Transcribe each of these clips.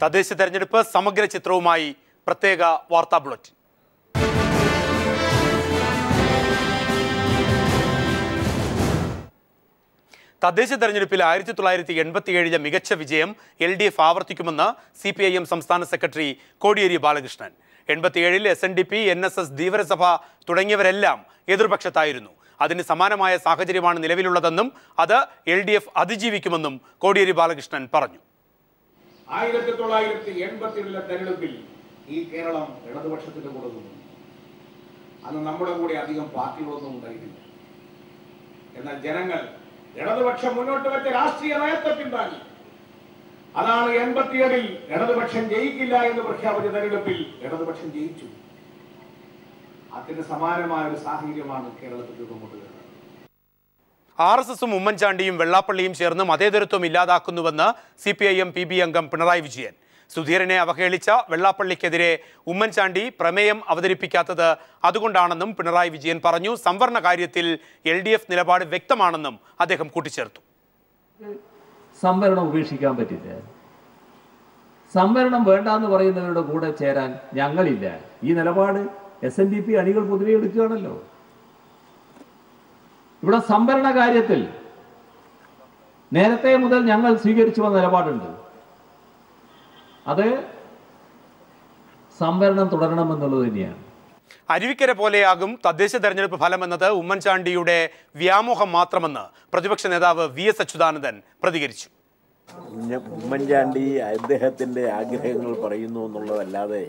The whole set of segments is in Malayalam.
തദ്ദേശ തെരഞ്ഞെടുപ്പ് സമഗ്ര ചിത്രവുമായി പ്രത്യേക വാർത്താ ബുള്ളറ്റിൻ. തദ്ദേശ തെരഞ്ഞെടുപ്പിൽ 1987 മികച്ച വിജയം LDF ആവർത്തിക്കുമെന്ന് CPIM സംസ്ഥാന സെക്രട്ടറി കോടിയേരി ബാലകൃഷ്ണൻ. 87-ൽ SNDP, NSS, ധീവരസഭ തുടങ്ങിയവരെല്ലാം എതിർപക്ഷത്തായിരുന്നു. അതിന് സമാനമായ സാഹചര്യമാണ് നിലവിലുള്ളതെന്നും അത് LDF അതിജീവിക്കുമെന്നും കോടിയേരി ബാലകൃഷ്ണൻ പറഞ്ഞു. 1987 തെരഞ്ഞെടുപ്പിൽ ഈ കേരളം ഇടതുപക്ഷത്തിന്റെ കൂടെ നിന്നു. അന്ന് നമ്മുടെ കൂടെ അധികം പാർട്ടികളൊന്നും ഉണ്ടായിരുന്നില്ല. എന്നാൽ ജനങ്ങൾ ഇടതുപക്ഷം മുന്നോട്ട് വെച്ച രാഷ്ട്രീയ നയത്തെ പിന്താങ്ങി. അതാണ് 87-ൽ ഇടതുപക്ഷം ജയിക്കില്ല എന്ന് പ്രഖ്യാപിച്ച തെരഞ്ഞെടുപ്പിൽ ഇടതുപക്ഷം ജയിച്ചു. അതിന് സമാനമായ ഒരു സാഹചര്യമാണ് കേരളത്തിൽ രൂപംകൊണ്ടുവരുന്നത്. RSSും ഉമ്മൻചാണ്ടിയും വെള്ളാപ്പള്ളിയും ചേർന്ന് മതേതരത്വം ഇല്ലാതാക്കുന്നുവെന്ന് CPIM PB അംഗം പിണറായി വിജയൻ. സുധീരനെ അവഹേളിച്ച വെള്ളാപ്പള്ളിക്കെതിരെ ഉമ്മൻചാണ്ടി പ്രമേയം അവതരിപ്പിക്കാത്തത് അതുകൊണ്ടാണെന്നും പിണറായി വിജയൻ പറഞ്ഞു. സംവരണ കാര്യത്തിൽ LDF നിലപാട് വ്യക്തമാണെന്നും അദ്ദേഹം കൂട്ടിച്ചേർത്തു. സംവരണം ഉപേക്ഷിക്കാൻ പറ്റില്ല. സംവരണം വേണ്ടാന്ന് പറയുന്നവരുടെ കൂടെ ചേരാൻ ഞങ്ങളില്ല. ഈ നിലപാട് SNDP അണികൾ പൊതുവെ എടുക്കുകയാണല്ലോ. ഇവിടെ സംവരണ കാര്യത്തിൽ നേരത്തെ മുതൽ ഞങ്ങൾ സ്വീകരിച്ചു വന്ന നിലപാടുണ്ട്. അത് സംവരണം തുടരണമെന്നുള്ളത് തന്നെയാണ്. അരുവിക്കര പോലെയാകും തദ്ദേശ തെരഞ്ഞെടുപ്പ് ഫലമെന്നത് ഉമ്മൻചാണ്ടിയുടെ വ്യാമോഹം മാത്രമെന്ന് പ്രതിപക്ഷ നേതാവ് VS അച്യുതാനന്ദൻ പ്രതികരിച്ചു. ഉമ്മൻചാണ്ടി അദ്ദേഹത്തിൻ്റെ ആഗ്രഹങ്ങൾ പറയുന്നു എന്നുള്ളതല്ലാതെ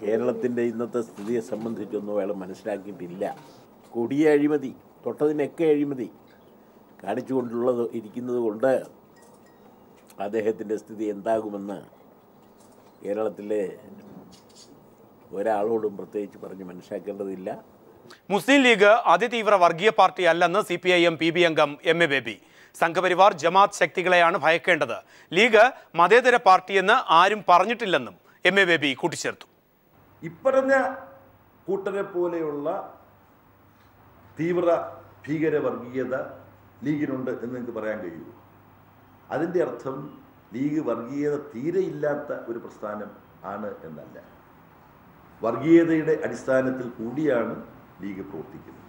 കേരളത്തിൻ്റെ ഇന്നത്തെ സ്ഥിതിയെ സംബന്ധിച്ചൊന്നും അയാൾ മനസ്സിലാക്കിയിട്ടില്ല. കൊടിയ അഴിമതി, തൊട്ടതിനൊക്കെ അഴിമതി കാണിച്ചുകൊണ്ടുള്ളത് ഇരിക്കുന്നത് കൊണ്ട് അദ്ദേഹത്തിൻ്റെ സ്ഥിതി എന്താകുമെന്ന് കേരളത്തിലെ ഒരാളോടും പ്രത്യേകിച്ച് പറഞ്ഞ് മനസ്സിലാക്കേണ്ടതില്ല. മുസ്ലിം ലീഗ് അതിതീവ്ര വർഗീയ പാർട്ടി അല്ലെന്ന് CPIM PB അംഗം MA ബേബി. സംഘപരിവാർ ജമാഅത്ത് ശക്തികളെയാണ് ഭയക്കേണ്ടത്. ലീഗ് മതേതര പാർട്ടിയെന്ന് ആരും പറഞ്ഞിട്ടില്ലെന്നും MA ബേബി കൂട്ടിച്ചേർത്തു. ഇപ്പറഞ്ഞ കൂട്ടരെ പോലെയുള്ള തീവ്ര ഭീകര വർഗീയത ലീഗിനുണ്ട് എന്ന് നിങ്ങൾക്ക് പറയാൻ കഴിയുമോ? അതിൻ്റെ അർത്ഥം ലീഗ് വർഗീയത തീരെ ഇല്ലാത്ത ഒരു പ്രസ്ഥാനം ആണ് എന്നല്ല. വർഗീയതയുടെ അടിസ്ഥാനത്തിൽ കൂടിയാണ് ലീഗ് പ്രവർത്തിക്കുന്നത്.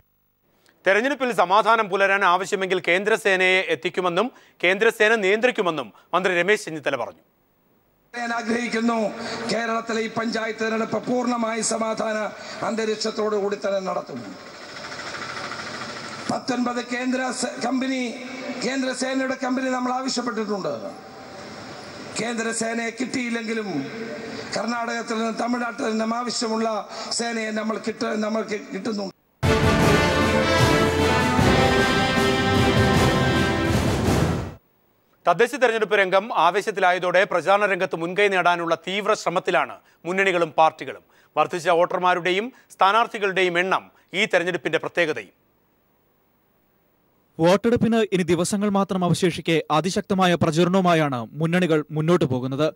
തെരഞ്ഞെടുപ്പിൽ സമാധാനം പുലരാൻ ആവശ്യമെങ്കിൽ കേന്ദ്രസേനയെ എത്തിക്കുമെന്നും കേന്ദ്രസേന നിയന്ത്രിക്കുമെന്നും മന്ത്രി രമേശ് ചെന്നിത്തല പറഞ്ഞു. ഞാൻ ആഗ്രഹിക്കുന്നു കേരളത്തിലെ ഈ പഞ്ചായത്ത് തെരഞ്ഞെടുപ്പ് പൂർണ്ണമായി സമാധാന അന്തരീക്ഷത്തോടു കൂടി തന്നെ നടത്തും. 19 കേന്ദ്രസേനയുടെ കമ്പനി നമ്മൾ ആവശ്യപ്പെട്ടിട്ടുണ്ട്. കേന്ദ്രസേനയെ കിട്ടിയില്ലെങ്കിലും കർണാടകത്തിൽ നിന്നും തമിഴ്നാട്ടിൽ നിന്നും ആവശ്യമുള്ള സേനയെ നമ്മൾക്ക് കിട്ടുന്നുണ്ട്. തദ്ദേശ തെരഞ്ഞെടുപ്പ് രംഗം ആവേശത്തിലായതോടെ പ്രചാരണ രംഗത്ത് മുൻകൈ നേടാനുള്ള തീവ്ര ശ്രമത്തിലാണ് മുന്നണികളും പാർട്ടികളും. വർദ്ധിച്ച വോട്ടർമാരുടെയും സ്ഥാനാർത്ഥികളുടെയും എണ്ണം ഈ തെരഞ്ഞെടുപ്പിന്റെ പ്രത്യേകതയും. വോട്ടെടുപ്പിന് ഇനി ദിവസങ്ങൾ മാത്രം അവശേഷിക്കെ അതിശക്തമായ പ്രചരണവുമായാണ് മുന്നണികൾ മുന്നോട്ടു പോകുന്നത്.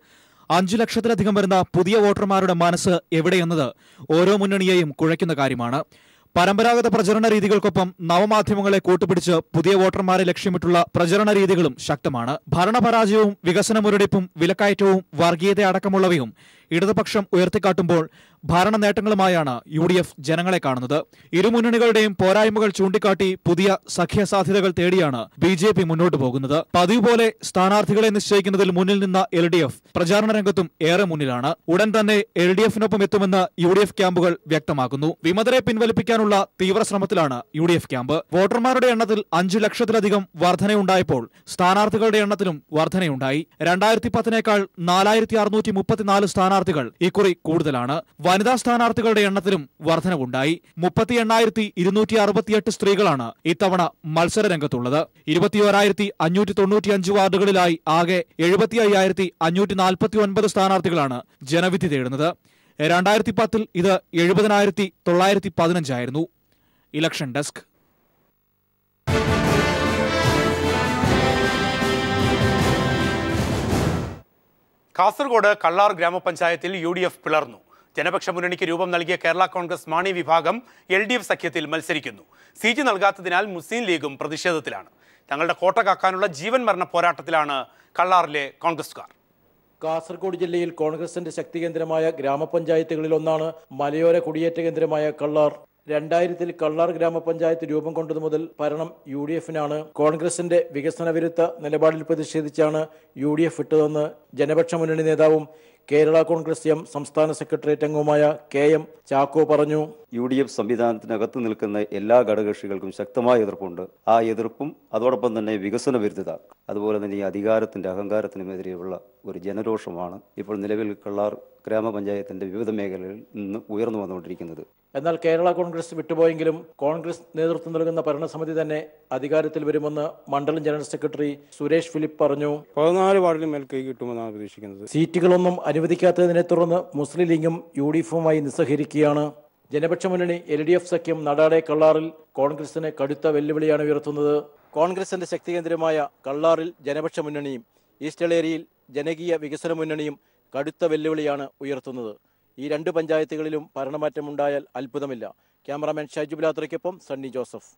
5 ലക്ഷത്തിലധികം വരുന്ന പുതിയ വോട്ടർമാരുടെ മനസ്സ് എവിടെയെന്നത് ഓരോ മുന്നണിയെയും കുഴയ്ക്കുന്ന കാര്യമാണ്. പരമ്പരാഗത പ്രചരണ രീതികൾക്കൊപ്പം നവമാധ്യമങ്ങളെ കൂട്ടുപിടിച്ച് പുതിയ വോട്ടർമാരെ ലക്ഷ്യമിട്ടുള്ള പ്രചരണ രീതികളും ശക്തമാണ്. ഭരണപരാജയവും വികസന മുരടിപ്പും വിലക്കയറ്റവും വർഗീയത അടക്കമുള്ളവയും ഇടതുപക്ഷം ഉയർത്തിക്കാട്ടുമ്പോൾ ഭരണ നേട്ടങ്ങളുമായാണ് UDF ജനങ്ങളെ കാണുന്നത്. ഇരുമുന്നണികളുടെയും പോരായ്മകൾ ചൂണ്ടിക്കാട്ടി പുതിയ സഖ്യ സാധ്യതകൾ തേടിയാണ് BJP മുന്നോട്ടു പോകുന്നത്. പതിവ് പോലെ സ്ഥാനാർത്ഥികളെ നിശ്ചയിക്കുന്നതിൽ മുന്നിൽ നിന്ന LDF പ്രചാരണ രംഗത്തും ഏറെ മുന്നിലാണ്. ഉടൻ തന്നെ LDFനൊപ്പം എത്തുമെന്ന് UDF ക്യാമ്പുകൾ വ്യക്തമാക്കുന്നു. വിമതരെ പിൻവലിപ്പിക്കാനുള്ള തീവ്ര ശ്രമത്തിലാണ് UDF ക്യാമ്പ്. വോട്ടർമാരുടെ എണ്ണത്തിൽ 5 ലക്ഷത്തിലധികം വർധനയുണ്ടായപ്പോൾ സ്ഥാനാർത്ഥികളുടെ എണ്ണത്തിലും വർധനയുണ്ടായി. 2010-നേക്കാൾ 4634 സ്ഥാനാർത്ഥികൾ ഇക്കുറി കൂടുതലാണ്. വനിതാ സ്ഥാനാർത്ഥികളുടെ എണ്ണത്തിലും വർധനവുണ്ടായി. 38,268 സ്ത്രീകളാണ് ഇത്തവണ മത്സര രംഗത്തുള്ളത്. 21,595 വാർഡുകളിലായി ആകെ 75,549 സ്ഥാനാർത്ഥികളാണ് ജനവിധി തേടുന്നത്. 2010-ൽ ഇത് 70,915 ആയിരുന്നു. Election desk. കാസർഗോഡ് കള്ളാർ ഗ്രാമപഞ്ചായത്തിൽ UDF പിളർന്നു. ജനപക്ഷ മുന്നണിക്ക് രൂപം നൽകിയ കേരള കോൺഗ്രസ് മാണി വിഭാഗം LDF സഖ്യത്തിൽ മത്സരിക്കുന്നു. സീറ്റ് നൽകാത്തതിനാൽ മുസ്ലിം ലീഗും പ്രതിഷേധത്തിലാണ്. തങ്ങളുടെ കോട്ട കാക്കാനുള്ള ജീവൻ മരണ പോരാട്ടത്തിലാണ് കള്ളാറിലെ കോൺഗ്രസുകാർ. കാസർഗോഡ് ജില്ലയിൽ കോൺഗ്രസിന്റെ ശക്തി കേന്ദ്രമായ ഗ്രാമപഞ്ചായത്തുകളിലൊന്നാണ് മലയോര കുടിയേറ്റ കേന്ദ്രമായ കള്ളാർ. 2000-ൽ കള്ളാർ ഗ്രാമപഞ്ചായത്ത് രൂപം കൊണ്ടതു മുതൽ ഭരണം UDF-നാണ്. കോൺഗ്രസിന്റെ വികസന വിരുദ്ധ നിലപാടിൽ പ്രതിഷേധിച്ചാണ് UDF വിട്ടതെന്ന് ജനപക്ഷ മുന്നണി നേതാവും കേരള കോൺഗ്രസ് എം സംസ്ഥാന സെക്രട്ടേറിയറ്റ് അംഗവുമായ KM ചാക്കോ പറഞ്ഞു. UDF സംവിധാനത്തിനകത്ത് നിൽക്കുന്ന എല്ലാ ഘടകകക്ഷികൾക്കും ശക്തമായ എതിർപ്പുണ്ട്. ആ എതിർപ്പും അതോടൊപ്പം തന്നെ വികസന വിരുദ്ധത, അതുപോലെ തന്നെ ഈ അധികാരത്തിന്റെ അഹങ്കാരത്തിനുമെതിരെയുള്ള ഒരു ജനരോഷമാണ് ഇപ്പോൾ നിലവിൽ കള്ളാർ ഗ്രാമപഞ്ചായത്തിന്റെ വിവിധ മേഖലകളിൽ നിന്ന് ഉയർന്നു വന്നുകൊണ്ടിരിക്കുന്നത്. എന്നാൽ കേരള കോൺഗ്രസ് വിട്ടുപോയെങ്കിലും കോൺഗ്രസ് നേതൃത്വം നൽകുന്ന ഭരണസമിതി തന്നെ അധികാരത്തിൽ വരുമെന്ന് മണ്ഡലം ജനറൽ സെക്രട്ടറി സുരേഷ് ഫിലിപ്പ് പറഞ്ഞു. 14 വാർഡിലും മേൽ കൈ കിട്ടുമെന്നാണ് പ്രതീക്ഷിക്കുന്നത്. സീറ്റുകളൊന്നും അനുവദിക്കാത്തതിനെ തുടർന്ന് മുസ്ലിം ലീഗും UDF-മായി നിസ്സഹരിക്കുകയാണ്. ജനപക്ഷ മുന്നണി LDF സഖ്യം നടാടെ കള്ളാറിൽ കോൺഗ്രസിന് കടുത്ത വെല്ലുവിളിയാണ് ഉയർത്തുന്നത്. കോൺഗ്രസിന്റെ ശക്തി കേന്ദ്രമായ കള്ളാറിൽ ജനപക്ഷ മുന്നണിയും ഈസ്റ്റേളേരിയയിൽ ജനകീയ വികസന മുന്നണിയും കടുത്ത വെല്ലുവിളിയാണ് ഉയർത്തുന്നത്. ഈ 2 പഞ്ചായത്തുകളിലും ഭരണമാറ്റമുണ്ടായാൽ അത്ഭുതമില്ല. ക്യാമറാമാൻ ഷൈജു ബിലാത്രയ്ക്കൊപ്പം സണ്ണി ജോസഫ്.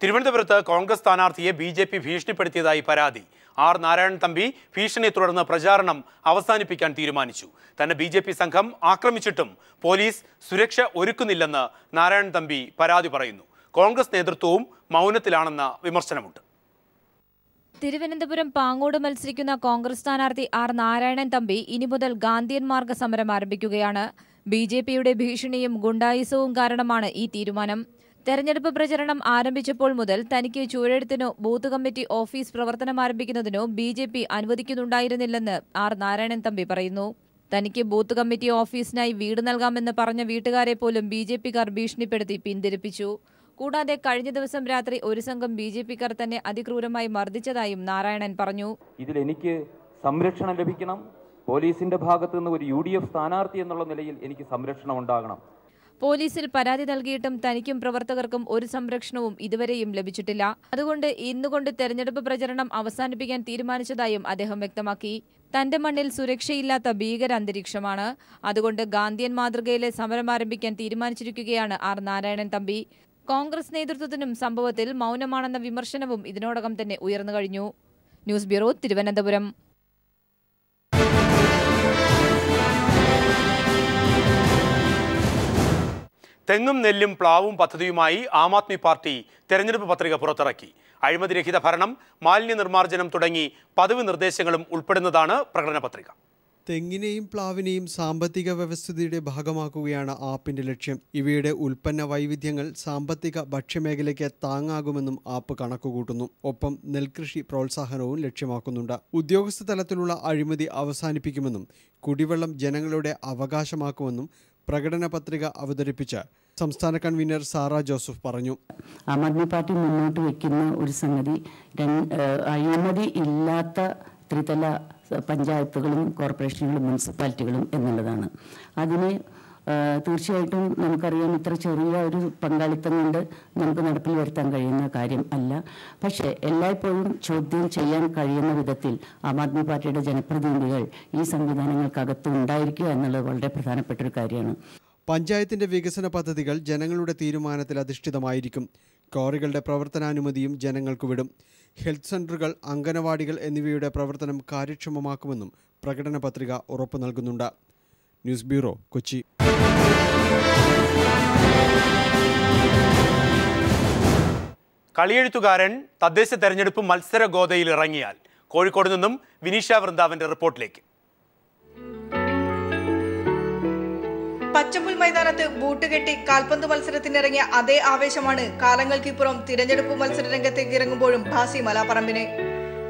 തിരുവനന്തപുരത്ത് കോൺഗ്രസ് സ്ഥാനാർത്ഥിയെ BJP ഭീഷണിപ്പെടുത്തിയതായി പരാതി. R. നാരായണൻ തമ്പി ഭീഷണിയെ തുടർന്ന് പ്രചാരണം അവസാനിപ്പിക്കാൻ തീരുമാനിച്ചു. തന്നെ BJP സംഘം ആക്രമിച്ചിട്ടും പോലീസ് സുരക്ഷ ഒരുക്കുന്നില്ലെന്ന് നാരായണൻ തമ്പി പരാതി പറയുന്നു. കോൺഗ്രസ് നേതൃത്വവും മൗനത്തിലാണെന്ന വിമർശനമുണ്ട്. തിരുവനന്തപുരം പാങ്ങോട് മത്സരിക്കുന്ന കോൺഗ്രസ് സ്ഥാനാർത്ഥി R. നാരായണൻ തമ്പി ഇനി മുതൽ ഗാന്ധിയൻ മാർഗ സമരം ആരംഭിക്കുകയാണ്. BJPയുടെ ഭീഷണിയും ഗുണ്ടായിസവും കാരണമാണ് ഈ തീരുമാനം. തെരഞ്ഞെടുപ്പ് പ്രചരണം ആരംഭിച്ചപ്പോൾ മുതൽ തനിക്ക് ചുവരെഴുത്തിനോ ബൂത്ത് കമ്മിറ്റി ഓഫീസ് പ്രവർത്തനം ആരംഭിക്കുന്നതിനോ BJP അനുവദിക്കുന്നുണ്ടായിരുന്നില്ലെന്ന് R. നാരായണൻ തമ്പി പറയുന്നു. തനിക്ക് ബൂത്ത് കമ്മിറ്റി ഓഫീസിനായി വീട് നൽകാമെന്ന് പറഞ്ഞ വീട്ടുകാരെ പോലും BJPക്കാർ ഭീഷണിപ്പെടുത്തി പിന്തിരിപ്പിച്ചു. കൂടാതെ കഴിഞ്ഞ ദിവസം രാത്രി ഒരു സംഘം BJPക്കാർ തന്നെ അതിക്രൂരമായി മർദ്ദിച്ചതായും നാരായണൻ പറഞ്ഞു. ഇതിൽ എനിക്ക് സംരക്ഷണം ലഭിക്കണം. പോലീസിന്റെ ഭാഗത്തു നിന്ന് ഒരു UDF സ്ഥാനാർത്ഥി എന്നുള്ള നിലയിൽ എനിക്ക് സംരക്ഷണം ഉണ്ടാകണം. പോലീസിൽ പരാതി നൽകിയിട്ടും തനിക്കും പ്രവർത്തകർക്കും ഒരു സംരക്ഷണവും ഇതുവരെയും ലഭിച്ചിട്ടില്ല. അതുകൊണ്ട് ഇന്നുകൊണ്ട് തെരഞ്ഞെടുപ്പ് പ്രചരണം അവസാനിപ്പിക്കാൻ തീരുമാനിച്ചതായും അദ്ദേഹം വ്യക്തമാക്കി. തന്റെ മണ്ണിൽ സുരക്ഷയില്ലാത്ത ഭീകര അന്തരീക്ഷമാണ്. അതുകൊണ്ട് ഗാന്ധിയൻ മാതൃകയിലെ സമരം ആരംഭിക്കാൻ തീരുമാനിച്ചിരിക്കുകയാണ് R. നാരായണൻ തമ്പി. കോൺഗ്രസ് നേതൃത്വത്തിനും സംഭവത്തിൽ മൗനമാണെന്ന വിമർശനവും ഇതിനോടകം തന്നെ ഉയർന്നു കഴിഞ്ഞു. News bureau, Thiruvananthapuram. തെങ്ങും നെല്ലും പ്ലാവും പദ്ധതിയുമായി ആം ആദ്മി പാർട്ടി തെരഞ്ഞെടുപ്പ് പത്രിക പുറത്തിറക്കി. അഴിമതിരഹിത ഭരണം, മാലിന്യ നിർമ്മാർജ്ജനം തുടങ്ങി പതിവ് നിർദ്ദേശങ്ങളും ഉൾപ്പെടുന്നതാണ് പ്രകടന പത്രിക. തെങ്ങിനെയും പ്ലാവിനെയും സാമ്പത്തിക വ്യവസ്ഥിതിയുടെ ഭാഗമാക്കുകയാണ് ആപ്പിന്റെ ലക്ഷ്യം. ഇവയുടെ ഉൽപ്പന്ന വൈവിധ്യങ്ങൾ സാമ്പത്തിക ഭക്ഷ്യമേഖലയ്ക്ക് താങ്ങാകുമെന്നും ആപ്പ് കണക്കുകൂട്ടുന്നു. ഒപ്പം നെൽകൃഷി പ്രോത്സാഹനവും ലക്ഷ്യമാക്കുന്നുണ്ട്. ഉദ്യോഗസ്ഥ തലത്തിലുള്ള അഴിമതി അവസാനിപ്പിക്കുമെന്നും കുടിവെള്ളം ജനങ്ങളുടെ അവകാശമാക്കുമെന്നും പ്രകടന പത്രിക അവതരിപ്പിച്ച സംസ്ഥാന കൺവീനർ സാറ ജോസഫ് പറഞ്ഞു. ആം ആദ്മി പാർട്ടി മുന്നോട്ട് വയ്ക്കുന്ന ഒരു സംഗതി അഴിമതി ഇല്ലാത്ത ത്രിതല പഞ്ചായത്തുകളും കോർപ്പറേഷനുകളും മുനിസിപ്പാലിറ്റികളും എന്നുള്ളതാണ്. അതിന് തീർച്ചയായിട്ടും നമുക്കറിയാം, ഇത്ര ചെറിയ ഒരു പങ്കാളിത്തം കൊണ്ട് നമുക്ക് നടപ്പിൽ വരുത്താൻ കഴിയുന്ന കാര്യം അല്ല. പക്ഷേ എല്ലായ്പ്പോഴും ചോദ്യം ചെയ്യാൻ കഴിയുന്ന വിധത്തിൽ ആം ആദ്മി പാർട്ടിയുടെ ജനപ്രതിനിധികൾ ഈ സംവിധാനങ്ങൾക്കകത്ത് ഉണ്ടായിരിക്കുക എന്നുള്ളത് വളരെ പ്രധാനപ്പെട്ട ഒരു കാര്യമാണ്. പഞ്ചായത്തിന്റെ വികസന പദ്ധതികൾ ജനങ്ങളുടെ തീരുമാനത്തിൽ അധിഷ്ഠിതമായിരിക്കും. ക്വാറികളുടെ പ്രവർത്തനാനുമതിയും ജനങ്ങൾക്ക് വിടും. ഹെൽത്ത് സെന്ററുകൾ, അംഗനവാടികൾ എന്നിവയുടെ പ്രവർത്തനം കാര്യക്ഷമമാക്കുമെന്നും പ്രകടന പത്രിക ഉറപ്പു നൽകുന്നുണ്ട്. News bureau, Kochi. കളിയെഴുത്തുകാരൻ തദ്ദേശ തെരഞ്ഞെടുപ്പ് മത്സര ഗോതയിൽ ഇറങ്ങിയാൽ. കോഴിക്കോട് നിന്നും വിനീഷ വൃന്ദാവന്റെ റിപ്പോർട്ടിലേക്ക്. പച്ചപ്പുൽ മൈതാനത്ത് ബൂട്ട് കെട്ടി കാൽപന്ത് മത്സരത്തിനിറങ്ങിയ അതേ ആവേശമാണ് കാലങ്ങൾക്കിപ്പുറം തിരഞ്ഞെടുപ്പ് മത്സര രംഗത്തേക്ക് ഇറങ്ങുമ്പോഴും ഭാസി മലാപ്പറമ്പിന്.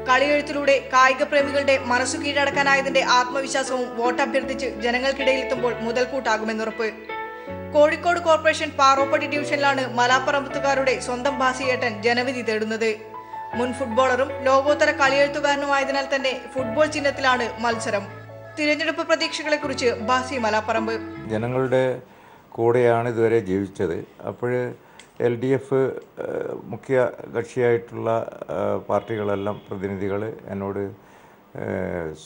കളിയെഴുത്തിലൂടെ കായിക പ്രേമികളുടെ മനസ്സു കീഴടക്കാനായതിന്റെ ആത്മവിശ്വാസവും വോട്ടഭ്യർത്ഥിച്ച് ജനങ്ങൾക്കിടയിലെത്തുമ്പോൾ മുതൽക്കൂട്ടാകുമെന്നുറപ്പ്. കോഴിക്കോട് കോർപ്പറേഷൻ പാറോപ്പടി ഡിവിഷനിലാണ് മലാപ്പറമ്പത്തുകാരുടെ സ്വന്തം ഭാസിയേട്ടൻ ജനവിധി തേടുന്നത്. മുൻ ഫുട്ബോളറും ലോകോത്തര കളിയെഴുത്തുകാരനുമായതിനാൽ തന്നെ ഫുട്ബോൾ ചിഹ്നത്തിലാണ് മത്സരം. തിരഞ്ഞെടുപ്പ് പ്രതീക്ഷകളെ കുറിച്ച് ഭാസി മലാപ്പറമ്പ്. ജനങ്ങളുടെ കൂടെയാണ് ഇതുവരെ ജീവിച്ചത്. അപ്പോൾ LDF മുഖ്യ കക്ഷിയായിട്ടുള്ള പാർട്ടികളെല്ലാം പ്രതിനിധികൾ എന്നോട്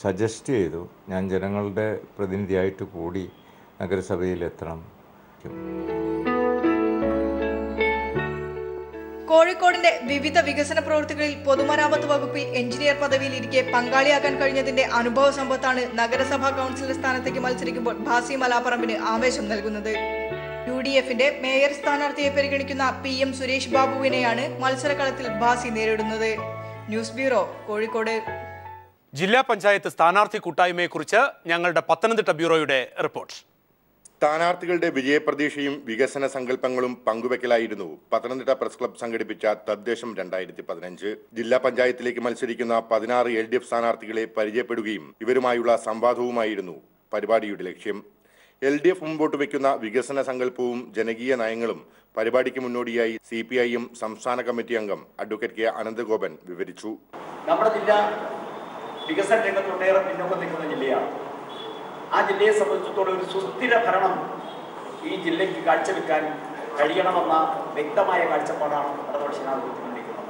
സജസ്റ്റ് ചെയ്തു, ഞാൻ ജനങ്ങളുടെ പ്രതിനിധിയായിട്ട് കൂടി നഗരസഭയിലെത്തണം. കോഴിക്കോടിന്റെ വിവിധ വികസന പ്രവൃത്തികളിൽ പൊതുമരാമത്ത് വകുപ്പിൽ എഞ്ചിനീയർ പദവിയിലിരിക്കെ പങ്കാളിയാകാൻ കഴിഞ്ഞതിന്റെ അനുഭവ സമ്പത്താണ് നഗരസഭാ കൗൺസിലർ സ്ഥാനത്തേക്ക് മത്സരിക്കുമ്പോൾ ഭാസി മലാപ്പറമ്പിന് ആവേശം നൽകുന്നത്. UDFന്റെ മേയർ സ്ഥാനാർത്ഥിയെ പരിഗണിക്കുന്ന PM സുരേഷ് ബാബുവിനെയാണ് മത്സരകളത്തിൽ ഭാസി നേരിടുന്നത്. News bureau, Kozhikode. ജില്ലാ പഞ്ചായത്ത് സ്ഥാനാർത്ഥി കൂട്ടായ്മയെക്കുറിച്ച് ഞങ്ങളുടെ പത്തനംതിട്ട ബ്യൂറോയുടെ റിപ്പോർട്ട്. സ്ഥാനാർത്ഥികളുടെ വിജയപ്രതീക്ഷയും വികസന സങ്കല്പങ്ങളും പങ്കുവെക്കലായിരുന്നു പത്തനംതിട്ട പ്രസ് ക്ലബ്ബ് സംഘടിപ്പിച്ച തദ്ദേശം 2015. ജില്ലാ പഞ്ചായത്തിലേക്ക് മത്സരിക്കുന്ന 16 LDF സ്ഥാനാർത്ഥികളെ പരിചയപ്പെടുകയും ഇവരുമായുള്ള സംവാദവുമായിരുന്നു പരിപാടിയുടെ ലക്ഷ്യം. LDF മുമ്പോട്ട് വയ്ക്കുന്ന വികസന സങ്കല്പവും ജനകീയ നയങ്ങളും പരിപാടിക്ക് മുന്നോടിയായി CPIM സംസ്ഥാന കമ്മിറ്റി അംഗം അഡ്വക്കേറ്റ് K. അനന്തഗോപൻ വിവരിച്ചു. നമ്മുടെ ജില്ല വികസന രംഗത്തൊട്ടേറെ പിന്നോക്കം നിൽക്കുന്ന ജില്ലയാണ്. ആ ജില്ലയെ സംബന്ധിച്ചിടത്തോളം ഒരു സുസ്ഥിര ഭരണം ഈ ജില്ലയ്ക്ക് കാഴ്ചവെക്കാൻ കഴിയണമെന്ന വ്യക്തമായ കാഴ്ചപ്പാടാണ് ഇടതുപക്ഷ ജനാധിപത്യ മുന്നണിക്കുന്നത്.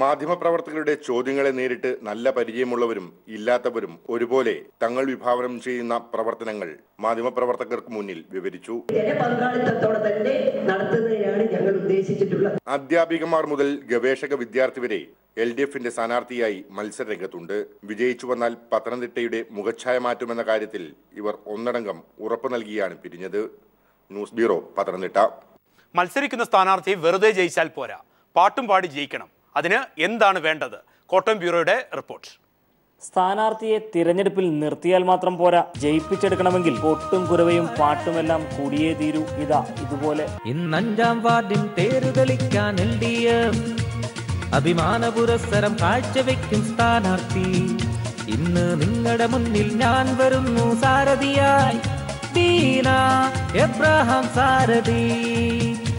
മാധ്യമപ്രവർത്തകരുടെ ചോദ്യങ്ങളെ നേരിട്ട് നല്ല പരിചയമുള്ളവരും ഇല്ലാത്തവരും ഒരുപോലെ തങ്ങൾ വിഭാവനം ചെയ്യുന്ന പ്രവർത്തനങ്ങൾ മാധ്യമപ്രവർത്തകർക്ക് മുന്നിൽ വിവരിച്ചു. ജനപങ്കാളിത്തത്തോടെ തന്നെ നടത്തുന്നതിനാണ് ഞങ്ങൾ ഉദ്ദേശിച്ചിട്ടുള്ളത്. അധ്യാപികമാർ മുതൽ ഗവേഷക വിദ്യാർത്ഥി വരെ LDFന്റെ സ്ഥാനാർത്ഥിയായി മത്സരരംഗത്തുണ്ട്. വിജയിച്ചു വന്നാൽ പത്തനംതിട്ടയുടെ മുഖച്ഛായ മാറ്റുമെന്ന കാര്യത്തിൽ ഇവർ ഒന്നടങ്കം ഉറപ്പു നൽകിയാണ് പിരിഞ്ഞത്. News bureau, Pathanamthitta. മത്സരിക്കുന്ന സ്ഥാനാർത്ഥി വെറുതെ ജയിച്ചാൽ പോരാ, പാട്ടും പാടി ജയിക്കണം. അതിന് എന്താണ് വേണ്ടത്? കോട്ടയം ബ്യൂറോയുടെ റിപ്പോർട്ട്. സ്ഥാനാർത്ഥിയെ തിരഞ്ഞെടുപ്പിൽ നിർത്തിയാൽ മാത്രം പോരാ, ജയിപ്പിച്ചെടുക്കണമെങ്കിൽ പൊട്ടും കുരവയും പാട്ടുമെല്ലാം കൂടിയേ തീരൂ. ഇതുപോലെ ഇന്ന് 5ാം വാർഡിൽ തേരുതെളിക്കാൻ LDF അഭിമാന പുരസ്സരം കാഴ്ചവെക്കും സ്ഥാനാർത്ഥി. ഇന്ന് നിങ്ങളുടെ മുന്നിൽ ഞാൻ വരുന്നു സാരഥിയായി, ദീന എബ്രഹാം സാരഥി.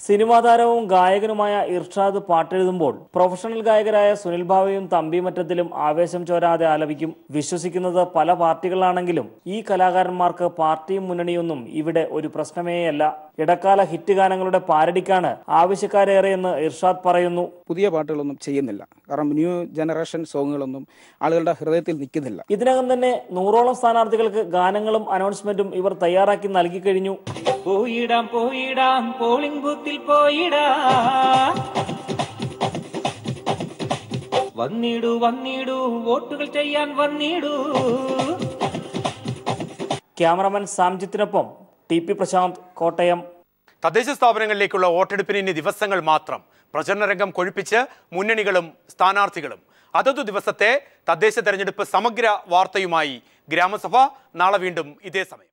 സിനിമാ താരവും ഗായകനുമായ ഇർഷാദ് പാട്ടെഴുതുമ്പോൾ പ്രൊഫഷണൽ ഗായകരായ സുനിൽ ഭാവയും തമ്പിമറ്റത്തിലും ആവേശം ചോരാതെ ആലപിക്കും. വിശ്വസിക്കുന്നത് പല പാർട്ടികളാണെങ്കിലും ഈ കലാകാരന്മാർക്ക് പാർട്ടിയും മുന്നണിയൊന്നും ഇവിടെ ഒരു പ്രശ്നമേയല്ല. ഇടക്കാല ഹിറ്റ് ഗാനങ്ങളുടെ പാരഡിക്കാണ് ആവശ്യക്കാരേറെയെന്ന് ഇർഷാദ് പറയുന്നു. പുതിയ പാട്ടുകളൊന്നും ചെയ്യുന്നില്ല, കാരണം ന്യൂ ജനറേഷൻ സോങ്ങുകളൊന്നും ആളുകളുടെ ഹൃദയത്തിൽ നിൽക്കുന്നില്ല. ഇതിനകം തന്നെ 100ഓളം സ്ഥാനാർത്ഥികൾക്ക് ഗാനങ്ങളും അനൗൺസ്മെന്റും ഇവർ തയ്യാറാക്കി നൽകി കഴിഞ്ഞു. പോയിടാം പോളിംഗ് ബൂത്തിൽ പോയിടാ, വന്നിടൂ വോട്ടുകൾ ചെയ്യാൻ വന്നിടൂ. ക്യാമറമാൻ സാംജിത്തിനൊപ്പം TP പ്രശാന്ത്, കോട്ടയം. തദ്ദേശ സ്ഥാപനങ്ങളിലേക്കുള്ള വോട്ടെടുപ്പിന് ഇനി ദിവസങ്ങൾ മാത്രം. പ്രചരണ രംഗം കൊഴുപ്പിച്ച് മുന്നണികളും സ്ഥാനാർത്ഥികളും. അതതു ദിവസത്തെ തദ്ദേശ തെരഞ്ഞെടുപ്പ് സമഗ്ര വാർത്തയുമായി ഗ്രാമസഭ നാളെ വീണ്ടും ഇതേ സമയം.